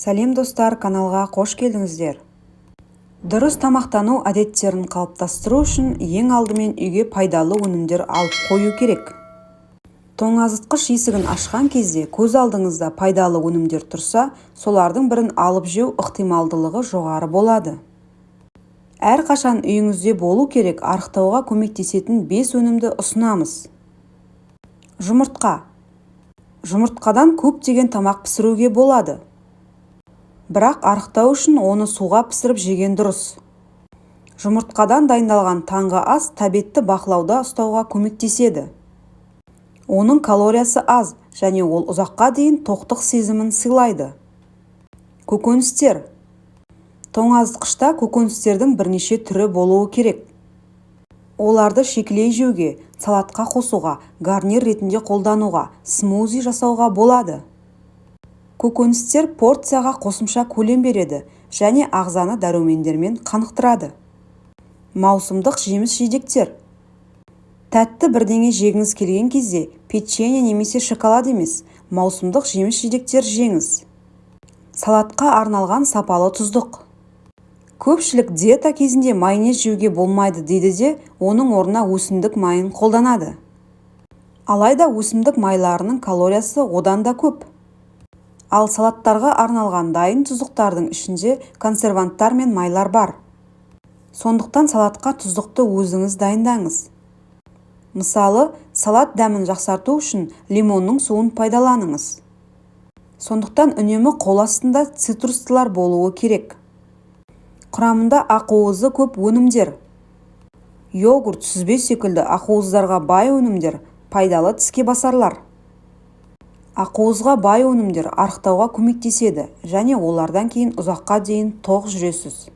Сәлем достар, каналға қош келдіңіздер. Дұрыс тамақтану әдеттерін қалыптастыру үшін ең алдымен үйге пайдалы өнімдер алып қою керек. Тоңазытқыш есігін ашқан кезде көз алдыңызда пайдалы өнімдер тұрса, солардың бірін алып жеу ықтималдылығы жоғары болады. Әрқашан үйіңізде болу керек арықтауға көмектесетін 5 өнімді ұсынамыз. Жұмыртқа. Жұмыртқадан көптеген тамақ пісіруге болады. Бірақ арықтау үшін оны суға пісіріп жеген дұрыс. Жұмыртқадан дайындалған таңғы ас тәбетті бақылауда ұстауға көмектеседі. Оның калориясы аз және ол ұзаққа дейін тоқтық сезімін сыйлайды. Көкөністер. Тоңазытқышта көкөністердің бірнеше түрі болуы керек. Оларды шекілей жеуге, салатқа қосуға, гарнир ретінде қолдануға, смузи жасауға болады. Көкөністер порцияға қосымша көлем береді және ағзаны дәрумендермен қанықтырады. Маусымдық жеміс-жидектер. Тәтті бірдеңе жегіңіз келген кезде печенье немесе шоколад емес, маусымдық жеміс-жидектер жеңіз. Салатқа арналған сапалы тұздық. Көпшілік диета кезінде майонез жеуге болмайды дейді де, оның орнына өсімдік майын қолданады. Алайда өсімдік майларының калориясы одан да көп. Ал салаттарға арналған дайын тұздықтардың ішінде консерванттар мен майлар бар. Сондықтан салатқа тұздықты өзіңіз дайындаңыз. Мысалы, салат дәмін жақсарту үшін лимонның суын пайдаланыңыз. Сондықтан үнемі қол астында цитрустылар болуы керек. Құрамында ақуызы көп өнімдер. Йогурт, сүзбе секілді ақуыздарға бай өнімдер пайдалы тіске басарлар. Ақуызға бай өнімдер арықтауға көмектеседі және олардан кейін ұзаққа дейін тоқ жүресіз.